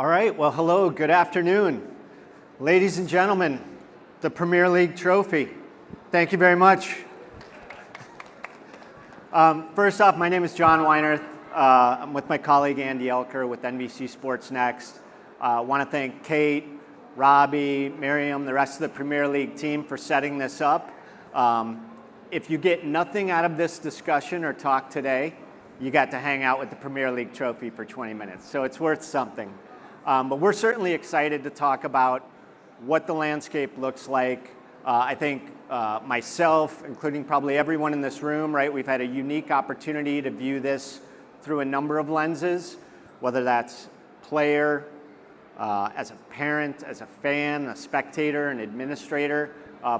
All right, well, hello, good afternoon. Ladies and gentlemen, the Premier League trophy. Thank you very much. First off, my name is John Weinerth. I'm with my colleague Andy Elker with NBC Sports Next. I want to thank Kate, Robbie, Miriam, the rest of the Premier League team for setting this up. If you get nothing out of this discussion or talk today, you got to hang out with the Premier League trophy for 20 minutes, so it's worth something. But we're certainly excited to talk about what the landscape looks like. I think myself, including probably everyone in this room, right, we've had a unique opportunity to view this through a number of lenses, whether that's player, as a parent, as a fan, a spectator, an administrator.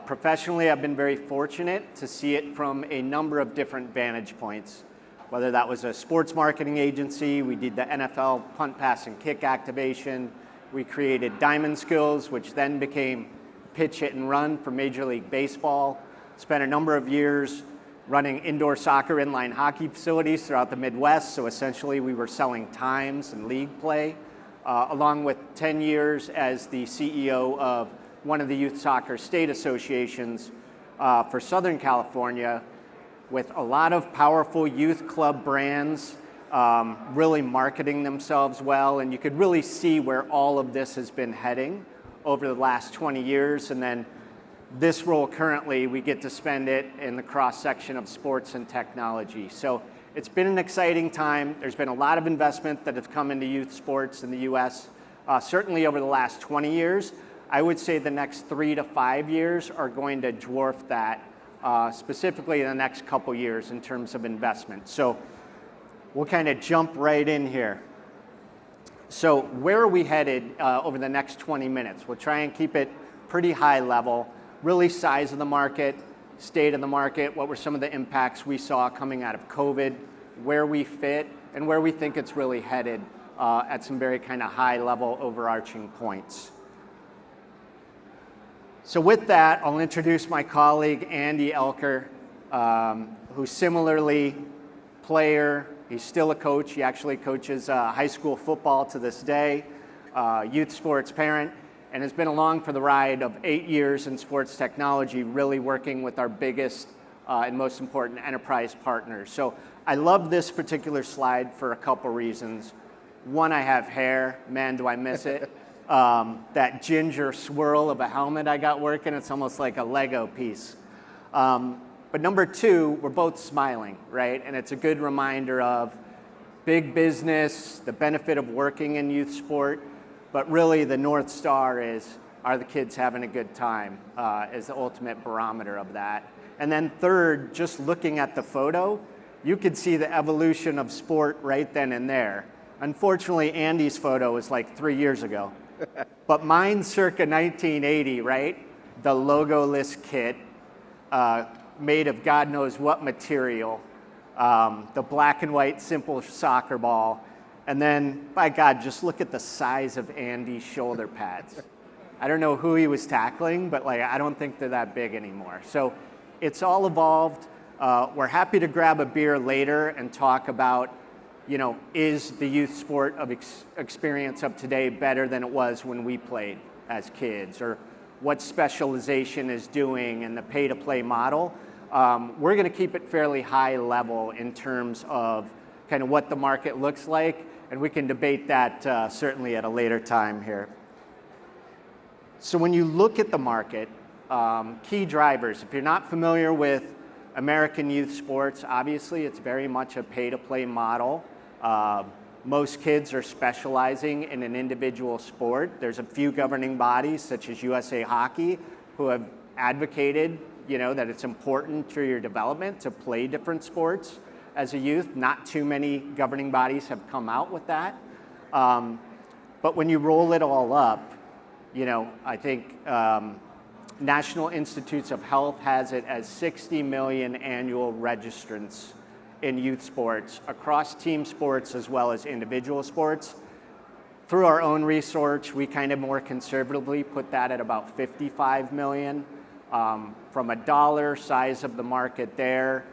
Professionally, I've been very fortunate to see it from a number of different vantage points. Whether that was a sports marketing agency, we did the NFL punt, pass, and kick activation. We created Diamond Skills, which then became Pitch, Hit, and Run for Major League Baseball. Spent a number of years running indoor soccer, inline hockey facilities throughout the Midwest. So essentially, we were selling times and league play, along with 10 years as the CEO of one of the youth soccer state associations for Southern California, with a lot of powerful youth club brands really marketing themselves well. And you could really see where all of this has been heading over the last 20 years. And then this role currently, we get to spend it in the cross-section of sports and technology. So it's been an exciting time. There's been a lot of investment that has come into youth sports in the US, certainly over the last 20 years. I would say the next 3 to 5 years are going to dwarf that, specifically in the next couple years in terms of investment. So we'll kind of jump right in here. So where are we headed over the next 20 minutes? We'll try and keep it pretty high level, really size of the market, state of the market, what were some of the impacts we saw coming out of COVID, where we fit, and where we think it's really headed at some very kind of high level overarching points. So with that, I'll introduce my colleague, Andy Elker, who's similarly player. He's still a coach. He actually coaches high school football to this day, youth sports parent, and has been along for the ride of 8 years in sports technology, really working with our biggest and most important enterprise partners. So I love this particular slide for a couple reasons. One, I have hair. Man, do I miss it. That ginger swirl of a helmet I got working, it's almost like a Lego piece. But number two, we're both smiling, right? And it's a good reminder of big business, the benefit of working in youth sport, but really the North Star is, are the kids having a good time, is the ultimate barometer of that. And then third, just looking at the photo, you could see the evolution of sport right then and there. Unfortunately, Andy's photo was like 3 years ago. But mine circa 1980, right? The logoless kit, made of God knows what material, the black and white simple soccer ball, and then, by God, just look at the size of Andy's shoulder pads. I don't know who he was tackling, but like I don't think they're that big anymore. So it's all evolved. We're happy to grab a beer later and talk about, you know, is the youth sport of experience of today better than it was when we played as kids, or what specialization is doing in the pay-to-play model. We're going to keep it fairly high level in terms of kind of what the market looks like, and we can debate that certainly at a later time here. So when you look at the market, key drivers, if you're not familiar with American youth sports, obviously it's very much a pay-to-play model. Most kids are specializing in an individual sport. There's a few governing bodies, such as USA Hockey, who have advocated, you know, that it's important for your development to play different sports as a youth. Not too many governing bodies have come out with that. But when you roll it all up, you know, I think National Institutes of Health has it as 60 million annual registrants in youth sports across team sports as well as individual sports. Through our own research, we kind of more conservatively put that at about 55 million. From a dollar size of the market there,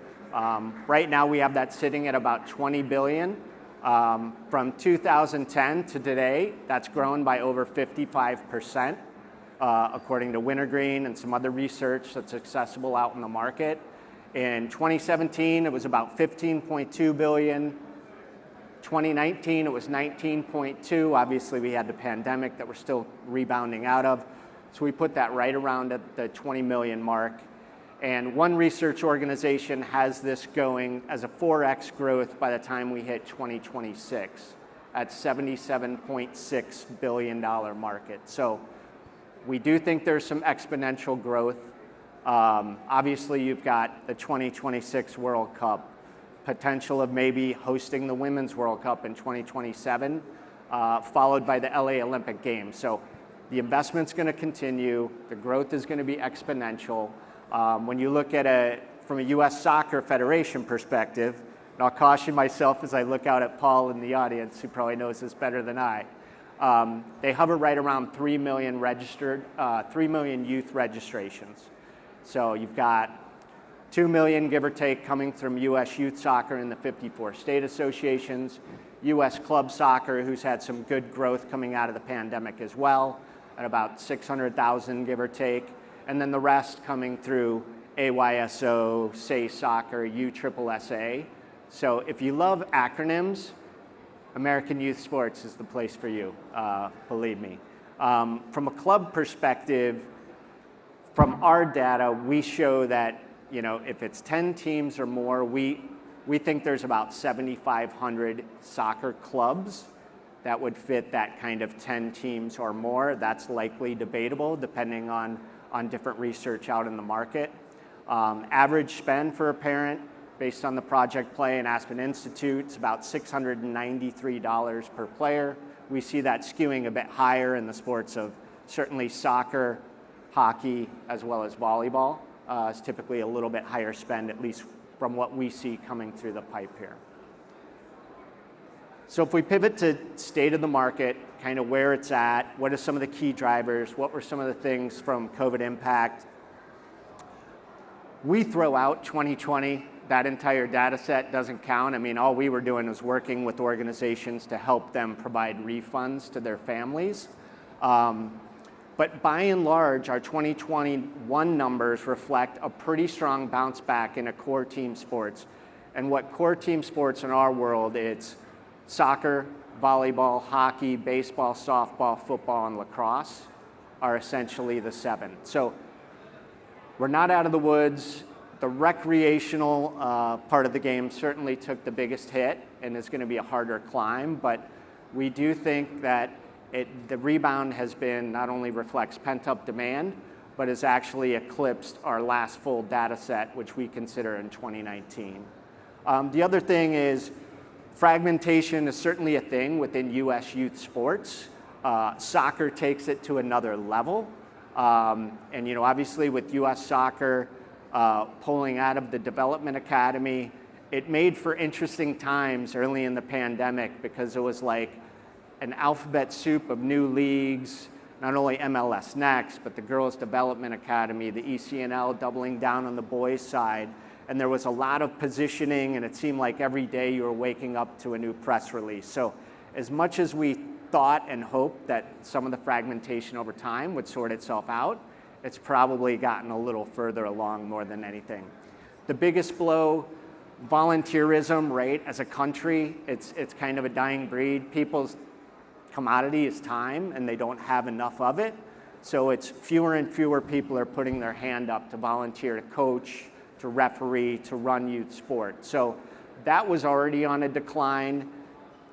right now we have that sitting at about 20 billion. From 2010 to today, that's grown by over 55%, according to Wintergreen and some other research that's accessible out in the market. In 2017, it was about 15.2 billion. 2019, it was 19.2. Obviously, we had the pandemic that we're still rebounding out of. So we put that right around at the 20 million mark. And one research organization has this going as a 4x growth by the time we hit 2026 at $77.6 billion market. So we do think there's some exponential growth. Obviously, you've got the 2026 World Cup, potential of maybe hosting the Women's World Cup in 2027, followed by the LA Olympic Games. So the investment's going to continue. The growth is going to be exponential. When you look at it from a U.S. Soccer Federation perspective, and I'll caution myself as I look out at Paul in the audience, who probably knows this better than I, they hover right around 3 million registered, 3 million youth registrations. So you've got 2 million, give or take, coming from U.S. youth soccer in the 54 state associations, U.S. club soccer, who's had some good growth coming out of the pandemic as well, at about 600,000, give or take. And then the rest coming through AYSO, Say Soccer, USSSA. So if you love acronyms, American Youth Sports is the place for you, believe me. From a club perspective, from our data, we show that, you know, if it's 10 teams or more, we think there's about 7,500 soccer clubs that would fit that kind of 10 teams or more. That's likely debatable depending on different research out in the market. Average spend for a parent based on the Project Play and Aspen Institute, it's about $693 per player. We see that skewing a bit higher in the sports of certainly soccer, hockey, as well as volleyball. It's typically a little bit higher spend, at least from what we see coming through the pipe here. So if we pivot to state of the market, kind of where it's at, what are some of the key drivers, what were some of the things from COVID impact? We throw out 2020, that entire data set doesn't count. I mean, all we were doing was working with organizations to help them provide refunds to their families. But by and large, our 2021 numbers reflect a pretty strong bounce back in a core team sports. And what core team sports in our world, it's soccer, volleyball, hockey, baseball, softball, football, and lacrosse are essentially the 7. So we're not out of the woods. The recreational part of the game certainly took the biggest hit and is going to be a harder climb, but we do think that the rebound has been, not only reflects pent-up demand, but has actually eclipsed our last full data set, which we consider in 2019. The other thing is fragmentation is certainly a thing within U.S. youth sports. Soccer takes it to another level. And you know, obviously with U.S. soccer pulling out of the Development Academy, it made for interesting times early in the pandemic because it was like an alphabet soup of new leagues, not only MLS Next, but the Girls Development Academy, the ECNL doubling down on the boys' side. And there was a lot of positioning, and it seemed like every day you were waking up to a new press release. So as much as we thought and hoped that some of the fragmentation over time would sort itself out, it's probably gotten a little further along more than anything. The biggest blow, volunteerism, right? As a country, it's kind of a dying breed. People's commodity is time, and they don't have enough of it. So it's fewer and fewer people are putting their hand up to volunteer to coach, to referee, to run youth sport. So that was already on a decline.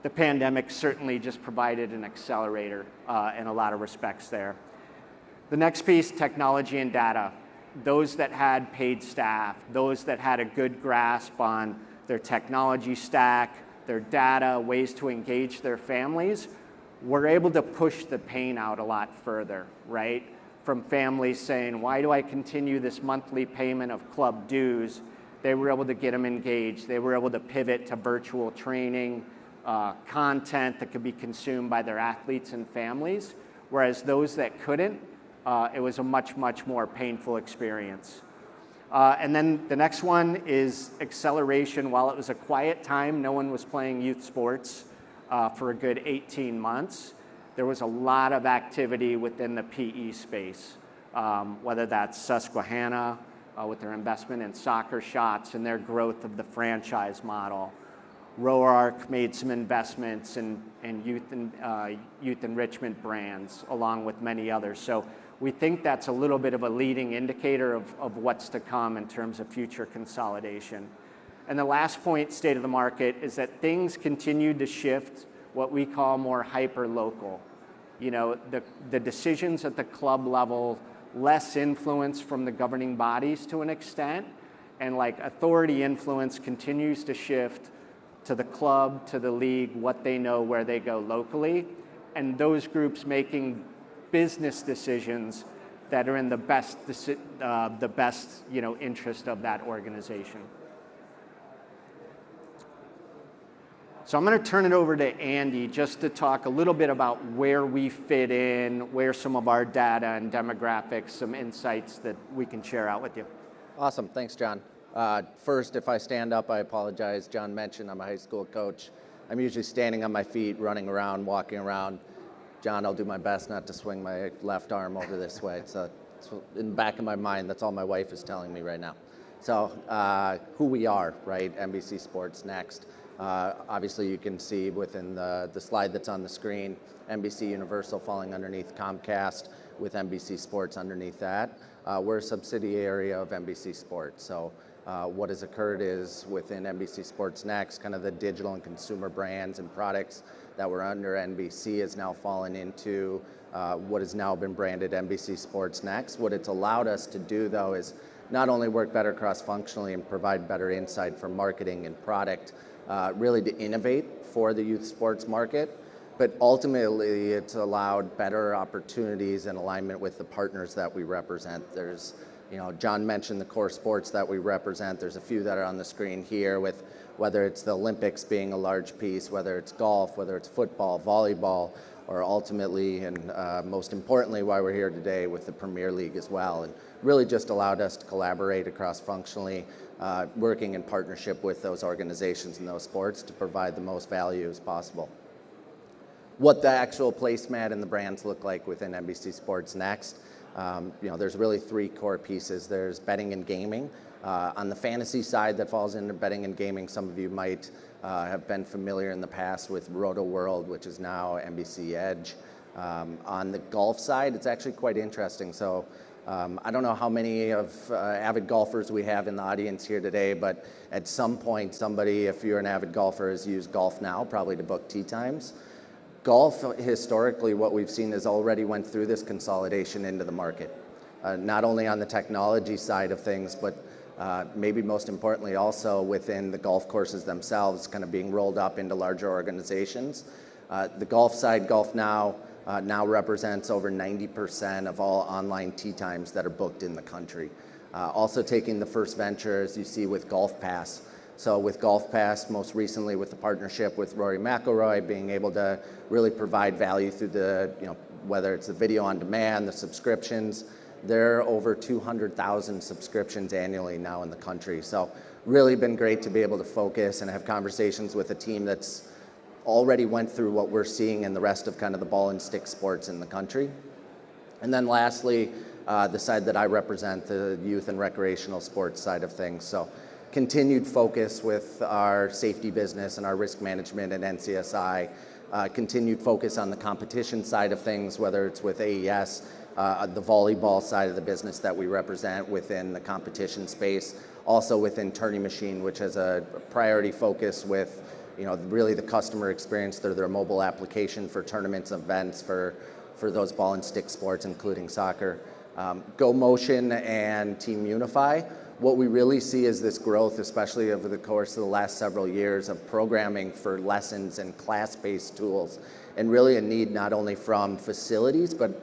The pandemic certainly just provided an accelerator in a lot of respects there. The next piece, technology and data. Those that had paid staff, those that had a good grasp on their technology stack, their data, ways to engage their families, were able to push the pain out a lot further, right? From families saying, why do I continue this monthly payment of club dues? They were able to get them engaged. They were able to pivot to virtual training, content that could be consumed by their athletes and families, whereas those that couldn't, it was a much, much more painful experience. And then the next one is acceleration. While it was a quiet time, no one was playing youth sports for a good 18 months. There was a lot of activity within the PE space, whether that's Susquehanna with their investment in Soccer Shots and their growth of the franchise model. RoArc made some investments in youth enrichment brands, along with many others. So we think that's a little bit of a leading indicator of what's to come in terms of future consolidation. And the last point, state of the market, is that things continue to shift what we call more hyper-local. You know, the decisions at the club level, less influence from the governing bodies to an extent, and like authority influence continues to shift to the club, to the league, what they know, where they go locally, and those groups making business decisions that are in the best interest of that organization. So I'm going to turn it over to Andy just to talk a little bit about where we fit in, where some of our data and demographics, some insights that we can share out with you. Awesome, thanks, John. First, if I stand up, I apologize. John mentioned I'm a high school coach. I'm usually standing on my feet, running around, walking around. John, I'll do my best not to swing my left arm over this way. So in the back of my mind, that's all my wife is telling me right now. So who we are, right? NBC Sports Next. Obviously, you can see within the slide that's on the screen, NBC Universal falling underneath Comcast with NBC Sports underneath that. We're a subsidiary of NBC Sports. So what has occurred is within NBC Sports Next, kind of the digital and consumer brands and products that were under NBC has now fallen into what has now been branded NBC Sports Next. What it's allowed us to do, though, is not only work better cross-functionally and provide better insight for marketing and product, really to innovate for the youth sports market, but ultimately it's allowed better opportunities and alignment with the partners that we represent. There's, you know, John mentioned the core sports that we represent. There's a few that are on the screen here, with whether it's the Olympics being a large piece, whether it's golf, whether it's football, volleyball, or ultimately and most importantly why we're here today with the Premier League as well, and really just allowed us to collaborate across functionally, working in partnership with those organizations and those sports to provide the most value as possible. What the actual placemat and the brands look like within NBC Sports Next, you know, there's really three core pieces. There's betting and gaming. On the fantasy side that falls into betting and gaming, some of you might have been familiar in the past with Roto World, which is now NBC Edge. On the golf side, it's actually quite interesting. So I don't know how many of avid golfers we have in the audience here today, but at some point somebody, if you're an avid golfer, has used Golf Now probably to book tee times. Golf, historically, what we've seen is already went through this consolidation into the market, not only on the technology side of things, but maybe most importantly also within the golf courses themselves, kind of being rolled up into larger organizations. The golf side, Golf Now, now represents over 90% of all online tee times that are booked in the country. Also taking the first venture, as you see, with Golf Pass. So with Golf Pass, most recently with the partnership with Rory McIlroy, being able to really provide value through the, you know, whether it's the video on demand, the subscriptions. There are over 200,000 subscriptions annually now in the country. So really been great to be able to focus and have conversations with a team that's already went through what we're seeing in the rest of kind of the ball and stick sports in the country. And then lastly, the side that I represent, the youth and recreational sports side of things. So continued focus with our safety business and our risk management and NCSI, continued focus on the competition side of things, whether it's with AES, the volleyball side of the business that we represent within the competition space, also within Tourney Machine, which has a priority focus with, you know, really the customer experience through their mobile application for tournaments, events, for those ball and stick sports, including soccer. Go Motion and Team Unify. What we really see is this growth, especially over the course of the last several years, of programming for lessons and class-based tools, and really a need not only from facilities, but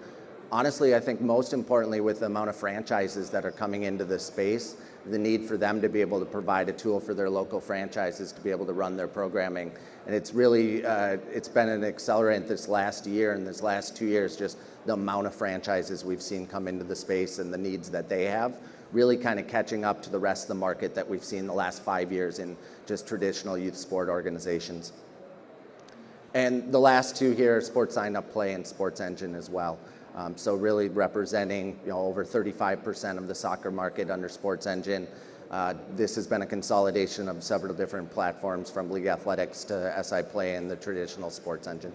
honestly, I think most importantly with the amount of franchises that are coming into this space, the need for them to be able to provide a tool for their local franchises to be able to run their programming. And it's really, it's been an accelerant this last year and this last 2 years, just the amount of franchises we've seen come into the space and the needs that they have, really kind of catching up to the rest of the market that we've seen the last 5 years in just traditional youth sport organizations. And the last two here are Sports Sign Up Play and Sports Engine as well. So really representing over 35% of the soccer market under Sports Engine. This has been a consolidation of several different platforms from League Athletics to SI Play and the traditional Sports Engine.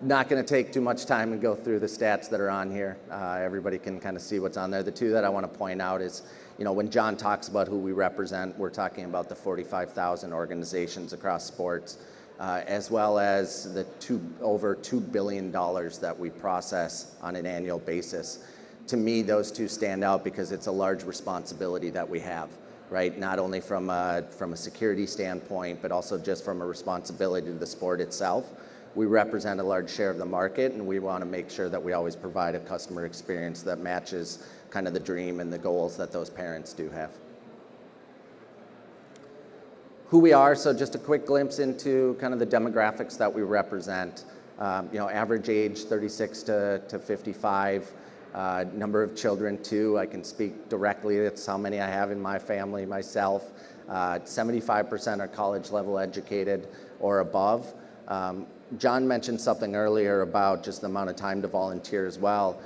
Not going to take too much time and go through the stats that are on here. Everybody can kind of see what's on there. The two that I want to point out is, when John talks about who we represent, we're talking about the 45,000 organizations across sports, as well as the over $2 billion that we process on an annual basis. To me, those two stand out because it's a large responsibility that we have, right? Not only from a security standpoint, but also just from a responsibility to the sport itself. We represent a large share of the market, and we want to make sure that we always provide a customer experience that matches kind of the dream and the goals that those parents do have. Who we are, so just a quick glimpse into kind of the demographics that we represent. Average age 36 to 55, number of children 2. I can speak directly, it's how many I have in my family myself. 75% are college level educated or above. John mentioned something earlier about just the amount of time to volunteer as well.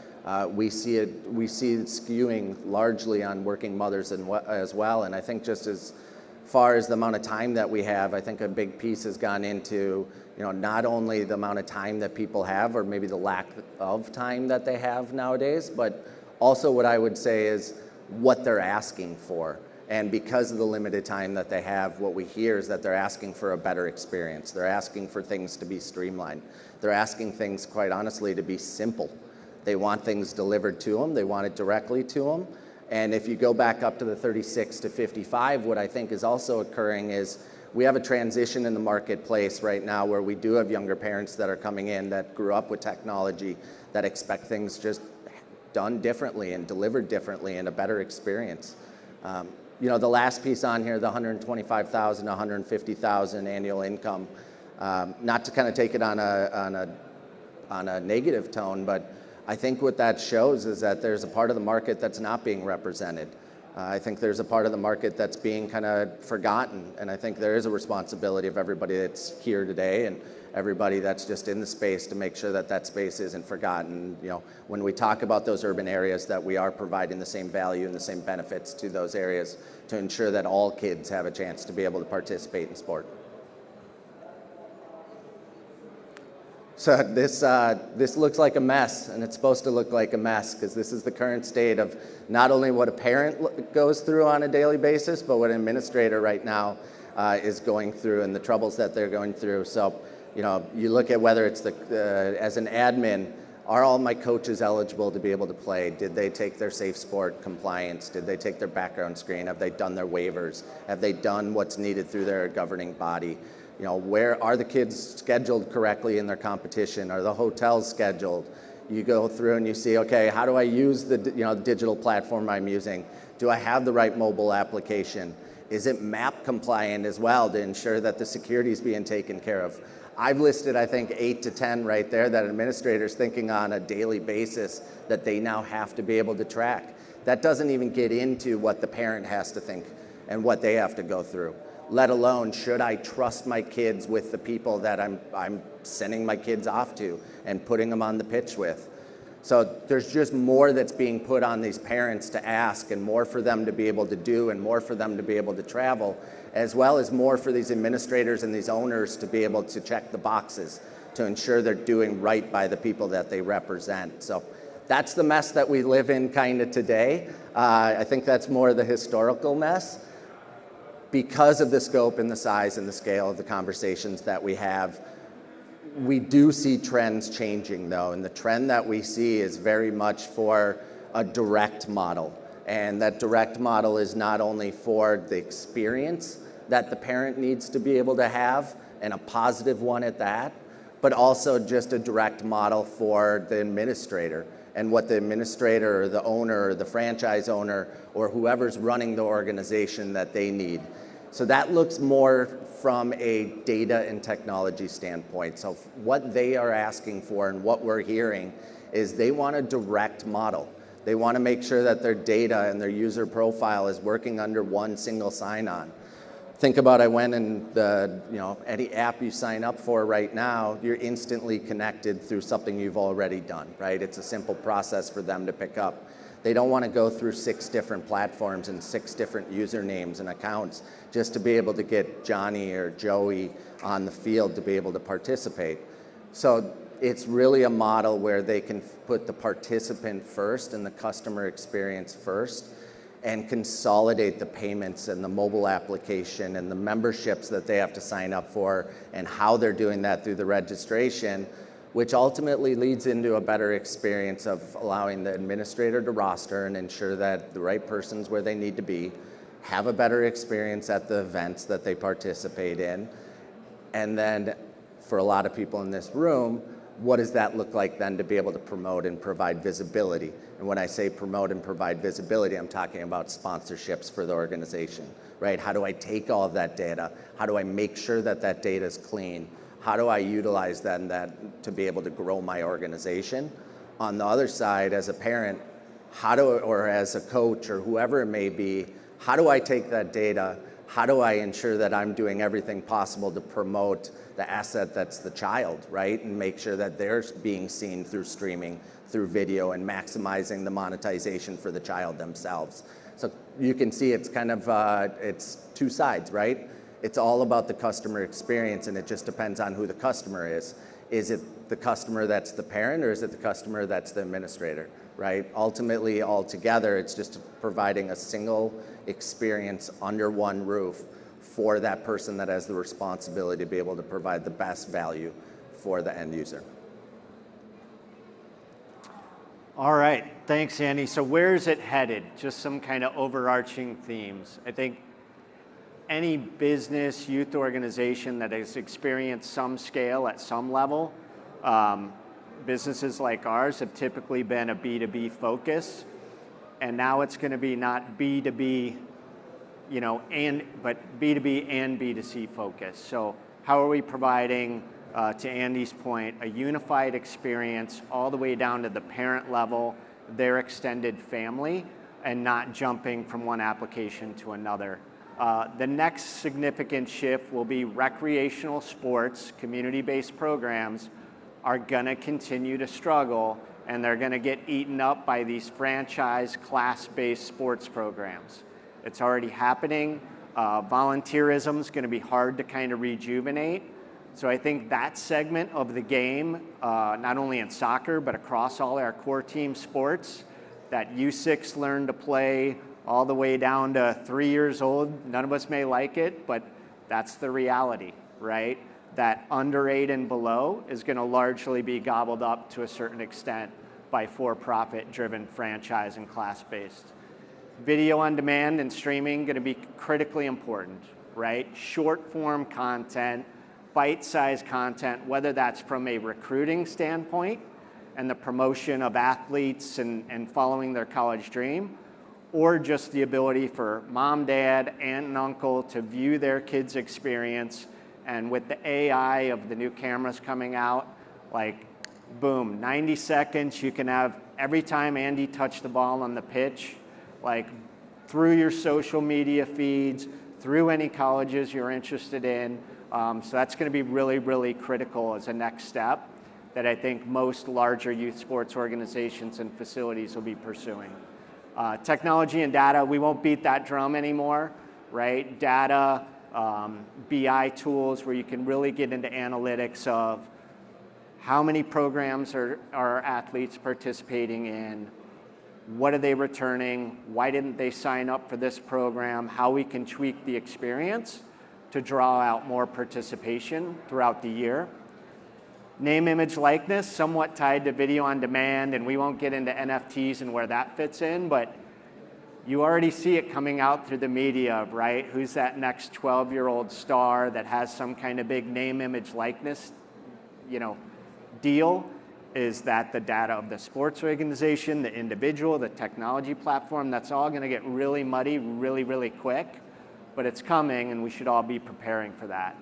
We see it skewing largely on working mothers as well, and I think just as far as the amount of time that we have, I think a big piece has gone into not only the amount of time that people have, or maybe the lack of time that they have nowadays, but also what I would say is what they're asking for. And because of the limited time that they have, what we hear is that they're asking for a better experience. They're asking for things to be streamlined. They're asking things, quite honestly, to be simple. They want things delivered to them. They want it directly to them. And if you go back up to the 36 to 55, what I think is also occurring is we have a transition in the marketplace right now where we do have younger parents that are coming in that grew up with technology, that expect things just done differently and delivered differently and a better experience. The last piece on here, the 125,000, 150,000 annual income, not to kind of take it on a negative tone, but I think what that shows is that there's a part of the market that's not being represented. I think there's a part of the market that's being kind of forgotten, and I think there is a responsibility of everybody that's here today and everybody that's just in the space to make sure that that space isn't forgotten. When we talk about those urban areas, that we are providing the same value and the same benefits to those areas to ensure that all kids have a chance to be able to participate in sport. So this looks like a mess, and it's supposed to look like a mess because this is the current state of not only what a parent goes through on a daily basis, but what an administrator right now is going through and the troubles that they're going through. So, you look at whether it's as an admin, are all my coaches eligible to be able to play? Did they take their safe sport compliance? Did they take their background screen? Have they done their waivers? Have they done what's needed through their governing body? Where are the kids scheduled correctly in their competition? Are the hotels scheduled? You go through and you see, okay, how do I use the digital platform I'm using? Do I have the right mobile application? Is it MAP compliant as well to ensure that the security is being taken care of? I've listed, I think, 8 to 10 right there that administrators thinking on a daily basis that they now have to be able to track. That doesn't even get into what the parent has to think and what they have to go through, let alone should I trust my kids with the people that I'm sending my kids off to and putting them on the pitch with. So there's just more that's being put on these parents to ask, and more for them to be able to do, and more for them to be able to travel, as well as more for these administrators and these owners to be able to check the boxes to ensure they're doing right by the people that they represent. So that's the mess that we live in kind of today. I think that's more the historical mess. Because of the scope and the size and the scale of the conversations that we have, we do see trends changing though, and the trend that we see is very much for a direct model. And that direct model is not only for the experience that the parent needs to be able to have, and a positive one at that, but also just a direct model for the administrator and what the administrator or the owner or the franchise owner or whoever's running the organization that they need. So that looks more from a data and technology standpoint. So what they are asking for and what we're hearing is they want a direct model. They want to make sure that their data and their user profile is working under one single sign-on. Think about, I went and any app you sign up for right now, you're instantly connected through something you've already done, right? It's a simple process for them to pick up. They don't want to go through 6 different platforms and 6 different usernames and accounts just to be able to get Johnny or Joey on the field to be able to participate. So it's really a model where they can put the participant first and the customer experience first, and consolidate the payments and the mobile application and the memberships that they have to sign up for and how they're doing that through the registration, which ultimately leads into a better experience of allowing the administrator to roster and ensure that the right person's where they need to be, have a better experience at the events that they participate in. And then for a lot of people in this room, what does that look like then to be able to promote and provide visibility? And when I say promote and provide visibility, I'm talking about sponsorships for the organization, right? How do I take all of that data? How do I make sure that that data is clean? How do I utilize then that to be able to grow my organization? On the other side, as a parent, or as a coach or whoever it may be, how do I take that data? How do I ensure that I'm doing everything possible to promote the asset that's the child, right? And make sure that they're being seen through streaming, through video, and maximizing the monetization for the child themselves. So you can see it's kind of, it's 2 sides, right? It's all about the customer experience, and it just depends on who the customer is. Is it the customer that's the parent, or is it the customer that's the administrator, right? Ultimately, altogether, it's just providing a single experience under one roof for that person that has the responsibility to be able to provide the best value for the end user. All right, thanks, Andy. So where's it headed? Just some kind of overarching themes. I think any business, youth organization that has experienced some scale at some level, businesses like ours have typically been a B2B focus, and now it's going to be not B2B, but B2B and B2C focus. So how are we providing, to Andy's point, a unified experience all the way down to the parent level, their extended family, and not jumping from one application to another? The next significant shift will be recreational sports, community-based programs are gonna continue to struggle, and they're gonna get eaten up by these franchise class-based sports programs. It's already happening. Volunteerism is gonna be hard to kind of rejuvenate. So I think that segment of the game, not only in soccer, but across all our core team sports, that U6 learned to play all the way down to 3 years old. None of us may like it, but that's the reality, right? That under 8 and below is gonna largely be gobbled up to a certain extent by for-profit driven franchise and class-based. Video on demand and streaming gonna be critically important, right? Short form content, bite-sized content, whether that's from a recruiting standpoint and the promotion of athletes and following their college dream, or just the ability for mom, dad, aunt, and uncle to view their kids' experience. And with the AI of the new cameras coming out, like, boom, 90 seconds, you can have every time Andy touched the ball on the pitch, like through your social media feeds, through any colleges you're interested in. So that's gonna be really, really critical as a next step that I think most larger youth sports organizations and facilities will be pursuing. Technology and data, we won't beat that drum anymore, right? Data, BI tools where you can really get into analytics of how many programs are athletes participating in, what are they returning, why didn't they sign up for this program, how we can tweak the experience to draw out more participation throughout the year. Name, image, likeness, somewhat tied to video on demand, and we won't get into NFTs and where that fits in, but you already see it coming out through the media, right? Who's that next 12-year-old star that has some kind of big name, image, likeness, deal? Is that the data of the sports organization, the individual, the technology platform? That's all gonna get really muddy really, really quick, but it's coming and we should all be preparing for that.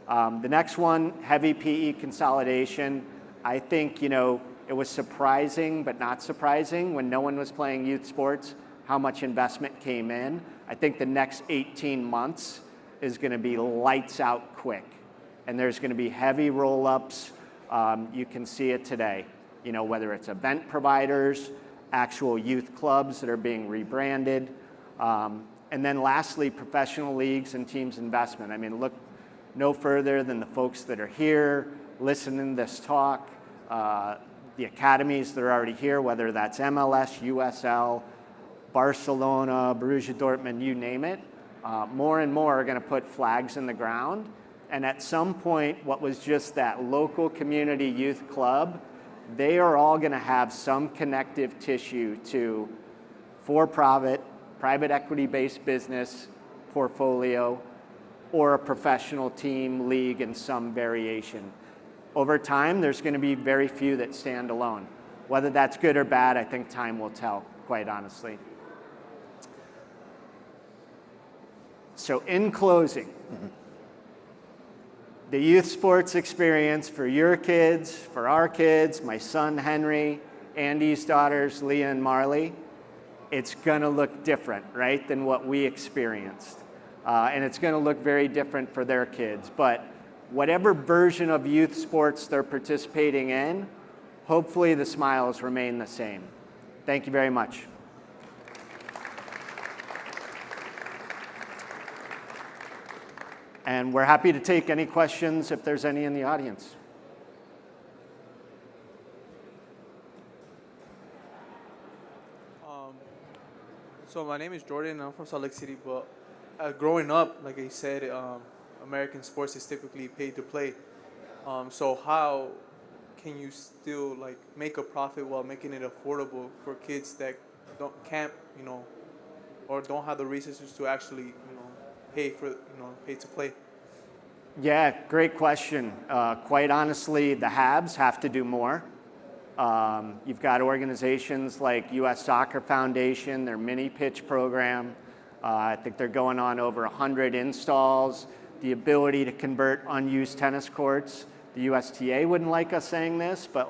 The next one, heavy PE consolidation. I think, It was surprising, but not surprising, when no one was playing youth sports, how much investment came in. I think the next 18 months is going to be lights out quick. And there's going to be heavy roll-ups. You can see it today, whether it's event providers, actual youth clubs that are being rebranded. And then lastly, professional leagues and teams investment. I mean, look no further than the folks that are here, listening to this talk, the academies that are already here, whether that's MLS, USL, Barcelona, Borussia Dortmund, you name it. More and more are going to put flags in the ground. And at some point, what was just that local community youth club, they are all going to have some connective tissue to for-profit, private equity-based business portfolio, or a professional team, league, in some variation. Over time, there's going to be very few that stand alone. Whether that's good or bad, I think time will tell, quite honestly. So in closing, the youth sports experience for your kids, for our kids, my son Henry, Andy's daughters Leah and Marley, it's going to look different, right, than what we experienced. And it's going to look very different for their kids. But whatever version of youth sports they're participating in, hopefully the smiles remain the same. Thank you very much. And we're happy to take any questions if there's any in the audience. So my name is Jordan. I'm from Salt Lake City, but growing up, like I said, American sports is typically paid to play. So how can you still make a profit while making it affordable for kids that can't, or don't have the resources to actually, pay to play? Yeah, great question. Quite honestly, the haves have to do more. You've got organizations like U.S. Soccer Foundation, their mini pitch program. I think they're going on over 100 installs. The ability to convert unused tennis courts. The USTA wouldn't like us saying this, but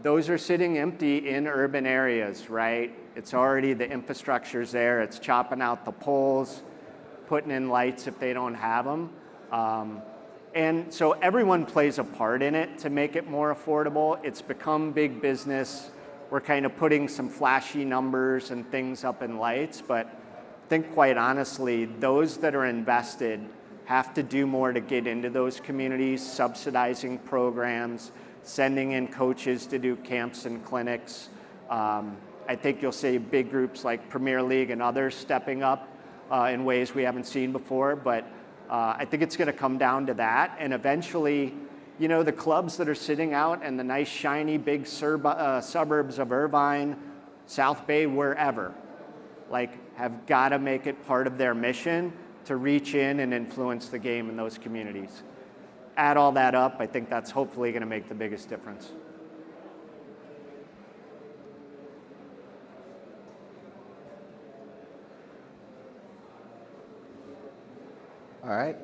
those are sitting empty in urban areas, right? It's already, the infrastructure's there. It's chopping out the poles, putting in lights if they don't have them. And so everyone plays a part in it to make it more affordable. It's become big business. We're kind of putting some flashy numbers and things up in lights, but I think quite honestly, those that are invested have to do more to get into those communities, subsidizing programs, sending in coaches to do camps and clinics. I think you'll see big groups like Premier League and others stepping up in ways we haven't seen before, but I think it's going to come down to that, and eventually, the clubs that are sitting out in the nice, shiny, big suburbs of Irvine, South Bay, wherever, have got to make it part of their mission to reach in and influence the game in those communities. Add all that up, I think that's hopefully going to make the biggest difference. All right.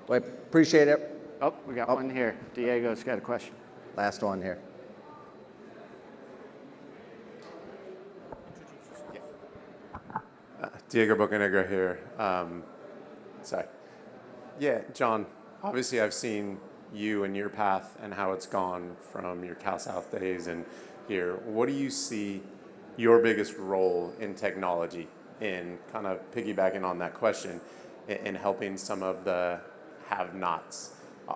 Well, I appreciate it. Oh, we got one here. Diego's got a question. Last one here. Diego Bocanegra here. Sorry. Yeah, John, obviously I've seen you and your path and how it's gone from your Cal South days and here. What do you see your biggest role in technology, in kind of piggybacking on that question, in helping some of the have-nots?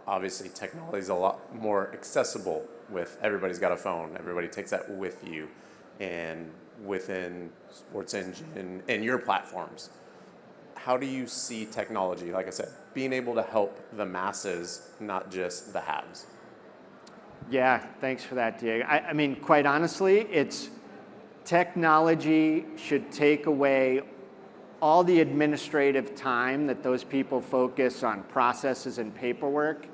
Obviously, technology is a lot more accessible with everybody's got a phone. Everybody takes that with you. And within Sports Engine and your platforms, how do you see technology, like I said, being able to help the masses, not just the haves? Yeah, thanks for that, Diego. I mean, quite honestly, technology should take away all the administrative time that those people focus on processes and paperwork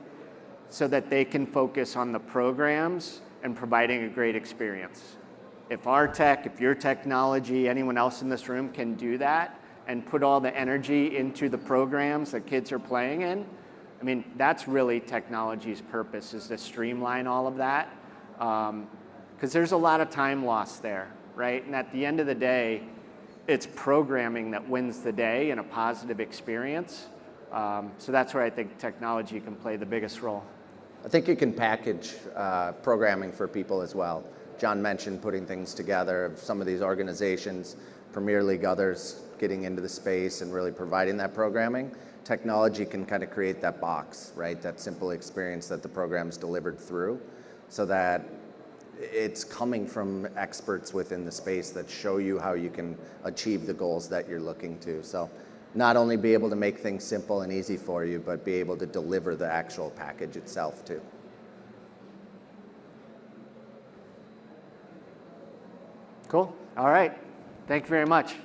so that they can focus on the programs and providing a great experience. If our tech, if your technology, anyone else in this room can do that and put all the energy into the programs that kids are playing in, I mean, that's really technology's purpose, is to streamline all of that. Because there's a lot of time lost there, right? And at the end of the day, it's programming that wins the day in a positive experience. So that's where I think technology can play the biggest role. I think you can package programming for people as well. John mentioned putting things together of some of these organizations, Premier League, others getting into the space and really providing that programming. Technology can kind of create that box, right? That simple experience that the program's delivered through, so that it's coming from experts within the space that show you how you can achieve the goals that you're looking to. So not only be able to make things simple and easy for you, but be able to deliver the actual package itself too. Cool. All right. Thank you very much.